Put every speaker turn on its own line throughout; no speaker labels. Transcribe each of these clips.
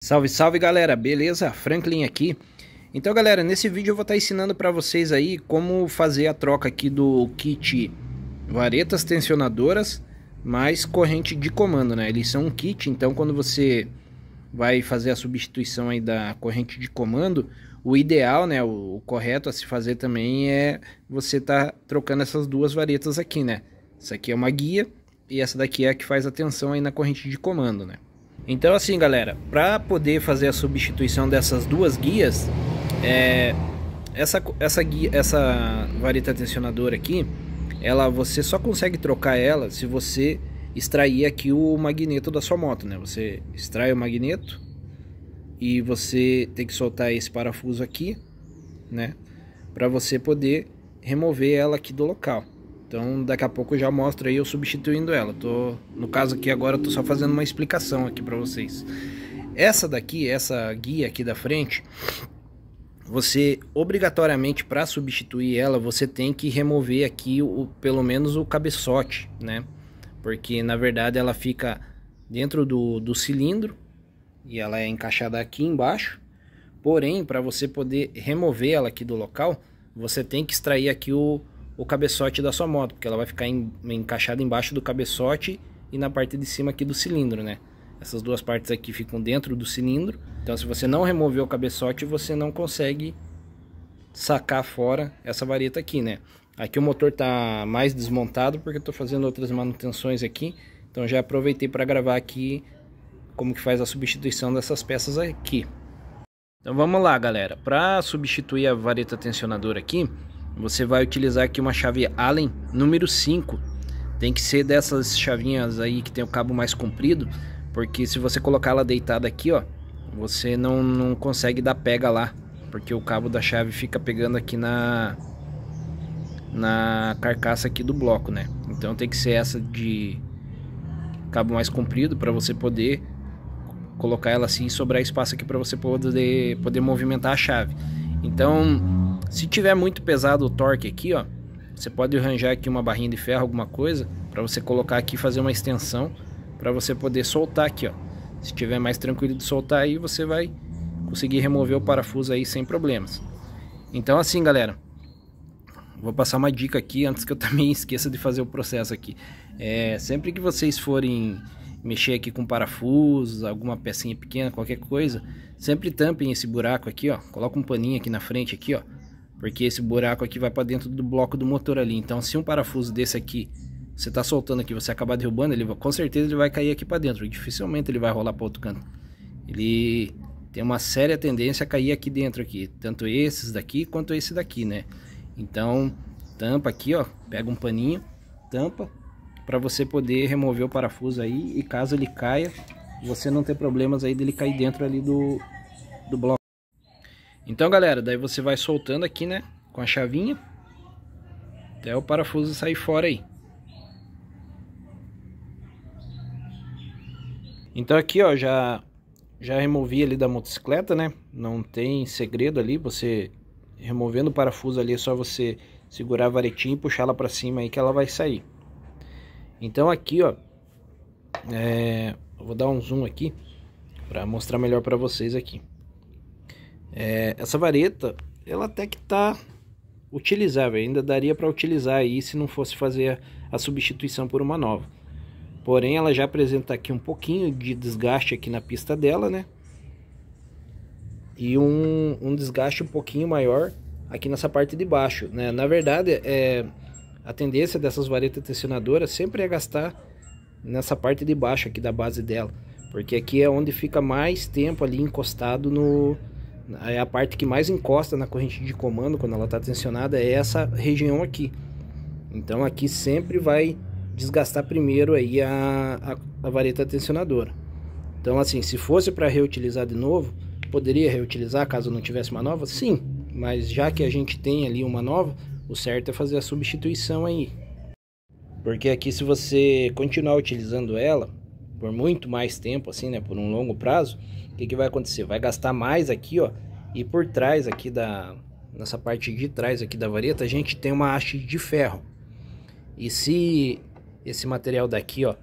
Salve, salve galera, beleza? Franklin aqui. Então galera, nesse vídeo eu vou estar ensinando para vocês aí como fazer a troca aqui do kit varetas tensionadoras mais corrente de comando, né? Eles são um kit, então quando você vai fazer a substituição aí da corrente de comando, o ideal, né, o correto a se fazer também é você tá trocando essas duas varetas aqui, né? Essa aqui é uma guia e essa daqui é a que faz a tensão aí na corrente de comando, né? Então assim galera, para poder fazer a substituição dessas duas guias, essa vareta tensionadora aqui, você só consegue trocar ela se você extrair aqui o magneto da sua moto, né? Você extrai o magneto e você tem que soltar esse parafuso aqui, né? Para você poder remover ela aqui do local. Então daqui a pouco eu já mostro aí eu substituindo ela. No caso aqui agora eu tô só fazendo uma explicação aqui para vocês. Essa guia aqui da frente, você obrigatoriamente para substituir ela, você tem que remover aqui pelo menos o cabeçote, né? Porque na verdade ela fica dentro do cilindro e ela é encaixada aqui embaixo. Porém, para você poder remover ela aqui do local, você tem que extrair aqui o cabeçote da sua moto, porque ela vai ficar encaixada embaixo do cabeçote e na parte de cima aqui do cilindro, né? Essas duas partes aqui ficam dentro do cilindro. Então se você não remover o cabeçote, você não consegue sacar fora essa vareta aqui, né? Aqui o motor tá mais desmontado porque eu tô fazendo outras manutenções aqui. Então já aproveitei para gravar aqui como que faz a substituição dessas peças aqui. Então vamos lá galera, para substituir a vareta tensionadora aqui, você vai utilizar aqui uma chave Allen número 5. Tem que ser dessas chavinhas aí que tem o cabo mais comprido, porque se você colocar ela deitada aqui, ó, você não consegue dar pega lá, porque o cabo da chave fica pegando aqui na carcaça aqui do bloco, né? Então tem que ser essa de cabo mais comprido para você poder colocar ela assim e sobrar espaço aqui para você poder movimentar a chave. Então, se tiver muito pesado o torque aqui, ó, você pode arranjar aqui uma barrinha de ferro, alguma coisa, para você colocar aqui e fazer uma extensão para você poder soltar aqui, ó. Se tiver mais tranquilo de soltar aí, você vai conseguir remover o parafuso aí sem problemas. Então assim, galera, vou passar uma dica aqui antes que eu também esqueça de fazer o processo aqui. Sempre que vocês forem mexer aqui com parafusos, alguma pecinha pequena, qualquer coisa, sempre tampem esse buraco aqui, ó. Coloca um paninho aqui na frente aqui, ó, porque esse buraco aqui vai para dentro do bloco do motor ali. Então se um parafuso desse aqui você tá soltando aqui, você acabar derrubando, com certeza ele vai cair aqui para dentro, e dificilmente ele vai rolar para outro canto. Ele tem uma séria tendência a cair aqui dentro aqui, tanto esses daqui quanto esse daqui, né? Então tampa aqui, ó, pega um paninho, tampa para você poder remover o parafuso aí, e caso ele caia, você não ter problemas aí dele cair dentro ali do bloco. Então galera, daí você vai soltando aqui, né, com a chavinha até o parafuso sair fora aí. Então aqui, ó, já removi ali da motocicleta, né? Não tem segredo ali, você removendo o parafuso ali, é só você segurar a varetinha e puxar ela para cima aí que ela vai sair. Então aqui, ó, eu vou dar um zoom aqui para mostrar melhor para vocês aqui. Essa vareta, ela até que tá utilizável, ainda daria para utilizar aí se não fosse fazer a substituição por uma nova. Porém ela já apresenta aqui um pouquinho de desgaste aqui na pista dela, né? E um desgaste um pouquinho maior aqui nessa parte de baixo, né? Na verdade, a tendência dessas varetas tensionadoras sempre é gastar nessa parte de baixo aqui da base dela, porque aqui é onde fica mais tempo ali encostado é a parte que mais encosta na corrente de comando quando ela está tensionada, é essa região aqui. Então aqui sempre vai desgastar primeiro aí a vareta tensionadora. Então assim, se fosse para reutilizar de novo, poderia reutilizar caso não tivesse uma nova? Sim, mas já que a gente tem ali uma nova, o certo é fazer a substituição aí. Porque aqui se você continuar utilizando ela por muito mais tempo assim, né, por um longo prazo, o que vai acontecer? Vai gastar mais aqui, ó, e por trás aqui nessa parte de trás aqui da vareta, a gente tem uma haste de ferro. E se esse material daqui, ó,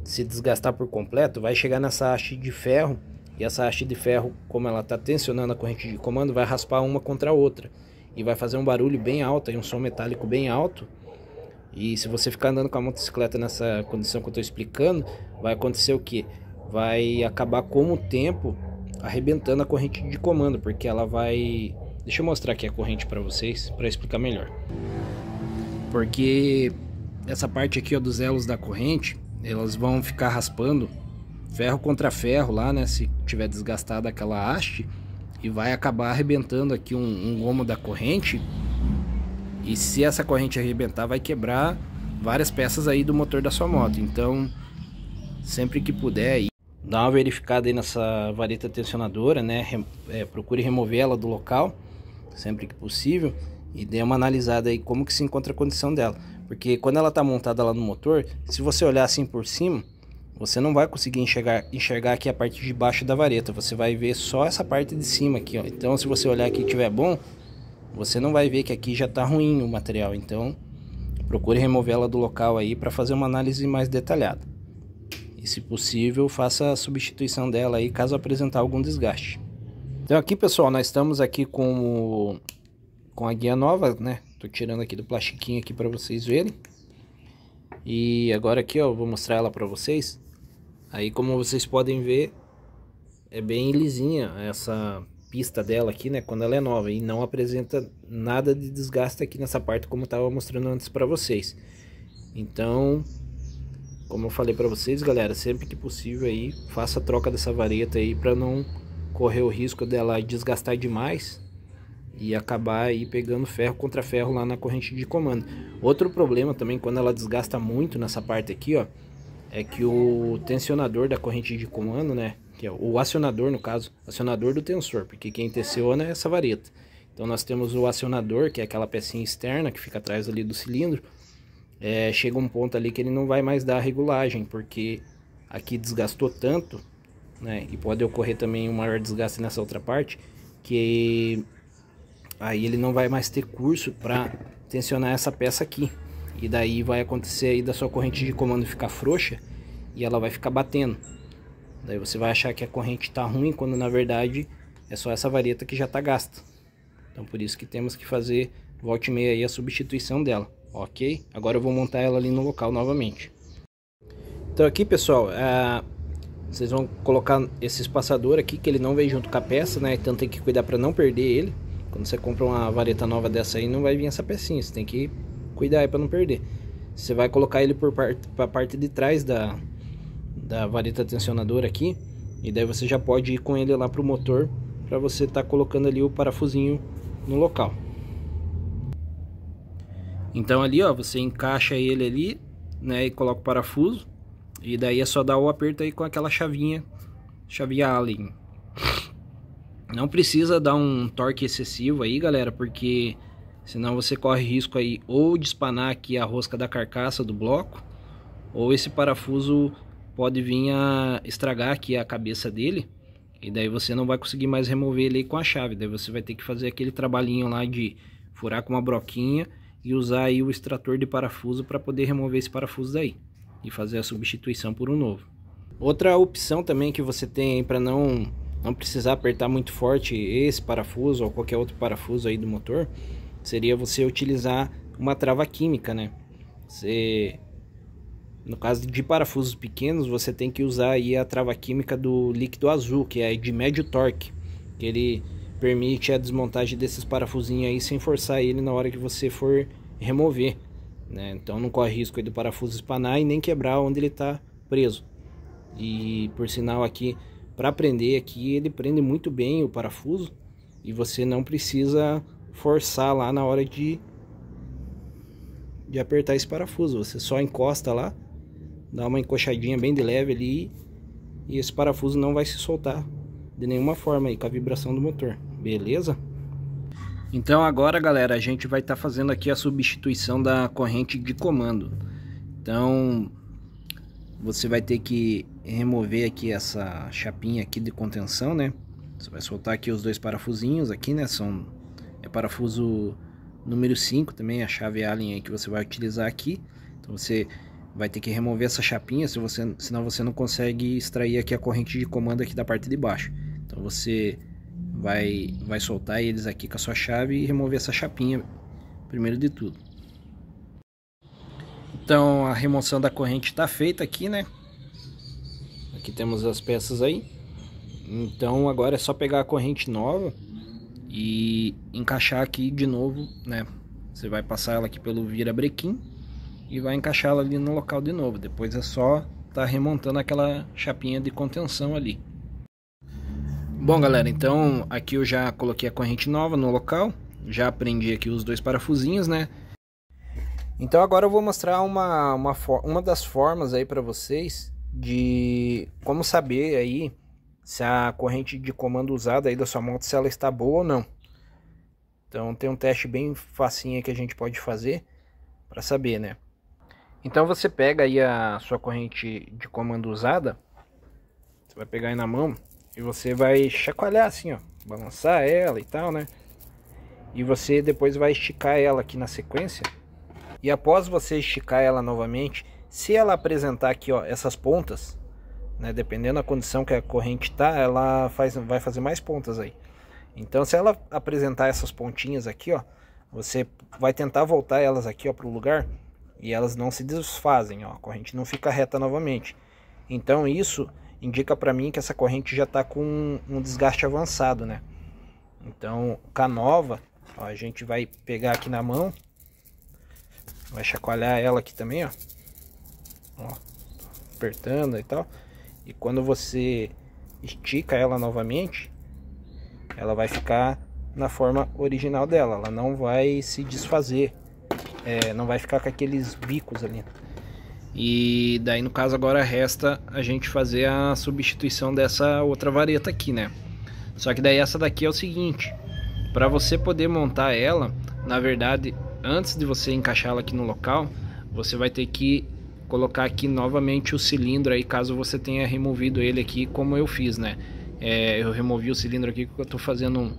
se desgastar por completo, vai chegar nessa haste de ferro E essa haste de ferro, como ela está tensionando a corrente de comando, vai raspar uma contra a outra. E vai fazer um barulho bem alto, e um som metálico bem alto. E se você ficar andando com a motocicleta nessa condição que eu estou explicando, vai acontecer o que? Vai acabar com o tempo arrebentando a corrente de comando, porque ela vai... Deixa eu mostrar aqui a corrente para vocês, para explicar melhor. Porque essa parte aqui, ó, dos elos da corrente, elas vão ficar raspando ferro contra ferro lá, né? Se tiver desgastado aquela haste, e vai acabar arrebentando aqui um gomo da corrente. E se essa corrente arrebentar, vai quebrar várias peças aí do motor da sua moto. Então, sempre que puder aí, dá uma verificada aí nessa vareta tensionadora, né? Procure remover ela do local, sempre que possível, e dê uma analisada aí como que se encontra a condição dela. Porque quando ela tá montada lá no motor, se você olhar assim por cima, você não vai conseguir enxergar aqui a parte de baixo da vareta. Você vai ver só essa parte de cima aqui, ó. Então, se você olhar aqui e tiver bom, você não vai ver que aqui já tá ruim o material. Então, procure remover ela do local aí para fazer uma análise mais detalhada. E se possível, faça a substituição dela aí caso apresentar algum desgaste. Então aqui, pessoal, nós estamos aqui com a guia nova, né? Tô tirando aqui do plastiquinho aqui para vocês verem. E agora aqui, ó, eu vou mostrar ela para vocês. Aí, como vocês podem ver, é bem lisinha essa pista dela aqui, né? Quando ela é nova, e não apresenta nada de desgaste aqui nessa parte, como eu tava mostrando antes para vocês. Então, como eu falei para vocês, galera, sempre que possível aí, faça a troca dessa vareta aí para não correr o risco dela desgastar demais e acabar aí pegando ferro contra ferro lá na corrente de comando. Outro problema também, quando ela desgasta muito nessa parte aqui, ó, é que o tensionador da corrente de comando, né, que é o acionador, no caso, acionador do tensor, porque quem tensiona é essa vareta. Então nós temos o acionador, que é aquela pecinha externa que fica atrás ali do cilindro. Chega um ponto ali que ele não vai mais dar a regulagem, porque aqui desgastou tanto, né, e pode ocorrer também um maior desgaste nessa outra parte, que aí ele não vai mais ter curso para tensionar essa peça aqui. E daí vai acontecer aí da sua corrente de comando ficar frouxa e ela vai ficar batendo. Daí você vai achar que a corrente está ruim, quando na verdade é só essa vareta que já está gasta. Então por isso que temos que fazer volta e meia aí a substituição dela, ok? Agora eu vou montar ela ali no local novamente. Então aqui, pessoal, vocês vão colocar esse espaçador aqui, que ele não vem junto com a peça, né? Então tem que cuidar para não perder ele. Quando você compra uma vareta nova dessa aí, não vai vir essa pecinha, você tem que cuidar aí para não perder. Você vai colocar ele para a parte de trás da vareta tensionadora aqui, e daí você já pode ir com ele lá pro motor, para você estar colocando ali o parafusinho no local. Então ali, ó, você encaixa ele ali, né, e coloca o parafuso, e daí é só dar o aperto aí com aquela chavinha Allen. Não precisa dar um torque excessivo aí, galera, porque senão você corre risco aí ou de espanar aqui a rosca da carcaça do bloco, ou esse parafuso pode vir a estragar aqui a cabeça dele, e daí você não vai conseguir mais remover ele aí com a chave. Daí você vai ter que fazer aquele trabalhinho lá de furar com uma broquinha e usar aí o extrator de parafuso para poder remover esse parafuso daí e fazer a substituição por um novo. Outra opção também que você tem para não precisar apertar muito forte esse parafuso ou qualquer outro parafuso aí do motor, seria você utilizar uma trava química, né? No caso de parafusos pequenos, você tem que usar aí a trava química do líquido azul, que é de médio torque, que ele permite a desmontagem desses parafusinhos aí sem forçar ele na hora que você for remover, né? Então não corre risco aí do parafuso espanar e nem quebrar onde ele está preso. E por sinal aqui, para prender aqui, ele prende muito bem o parafuso e você não precisa forçar lá na hora de apertar esse parafuso. Você só encosta lá, dá uma encoxadinha bem de leve ali, e esse parafuso não vai se soltar de nenhuma forma aí com a vibração do motor, beleza? Então agora, galera, a gente vai estar fazendo aqui a substituição da corrente de comando. Então você vai ter que remover aqui essa chapinha aqui de contenção, né? Você vai soltar aqui os dois parafusinhos aqui, né? É parafuso número 5 também, a chave Allen aí que você vai utilizar aqui. Então você vai ter que remover essa chapinha, senão você não consegue extrair aqui a corrente de comando aqui da parte de baixo. Então você vai soltar eles aqui com a sua chave e remover essa chapinha primeiro de tudo. Então a remoção da corrente está feita aqui, né? Aqui temos as peças aí. Então agora é só pegar a corrente nova e encaixar aqui de novo, né? Você vai passar ela aqui pelo virabrequim e vai encaixá-la ali no local de novo. Depois é só tá remontando aquela chapinha de contenção ali. Bom, galera, então aqui eu já coloquei a corrente nova no local, já prendi aqui os dois parafusinhos, né? Então agora eu vou mostrar uma das formas aí para vocês de como saber aí se a corrente de comando usada aí da sua moto, se ela está boa ou não. Então tem um teste bem facinho aí que a gente pode fazer para saber, né? Então você pega aí a sua corrente de comando usada, você vai pegar aí na mão e você vai chacoalhar assim, ó, balançar ela e tal, né? E você depois vai esticar ela aqui na sequência. E após você esticar ela novamente, se ela apresentar aqui, ó, essas pontas, né, dependendo da condição que a corrente tá, ela vai fazer mais pontas aí. Então se ela apresentar essas pontinhas aqui, ó, você vai tentar voltar elas aqui, ó, pro lugar e elas não se desfazem, ó, a corrente não fica reta novamente. Então isso indica para mim que essa corrente já tá com um desgaste avançado, né? Então com a nova, ó, a gente vai pegar aqui na mão, vai chacoalhar ela aqui também, ó, apertando e tal. E quando você estica ela novamente, ela vai ficar na forma original dela, ela não vai se desfazer, não vai ficar com aqueles bicos ali. E daí no caso agora resta a gente fazer a substituição dessa outra vareta aqui, né? Só que daí essa daqui é o seguinte, para você poder montar ela, na verdade, antes de você encaixá-la aqui no local, você vai ter que colocar aqui novamente o cilindro aí, caso você tenha removido ele aqui como eu fiz, né? Eu removi o cilindro aqui porque eu tô fazendo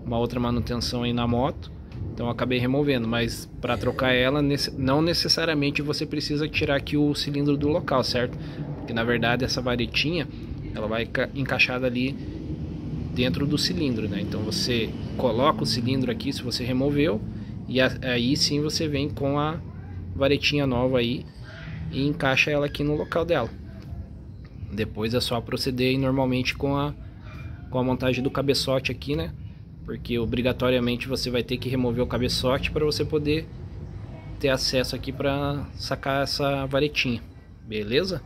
uma outra manutenção aí na moto, então eu acabei removendo, mas para trocar ela não necessariamente você precisa tirar aqui o cilindro do local, certo? Porque na verdade essa varetinha ela vai encaixada ali dentro do cilindro, né? Então você coloca o cilindro aqui se você removeu, e aí sim você vem com a varetinha nova aí e encaixa ela aqui no local dela. Depois é só proceder aí normalmente com a montagem do cabeçote aqui, né? Porque obrigatoriamente você vai ter que remover o cabeçote para você poder ter acesso aqui para sacar essa varetinha, beleza?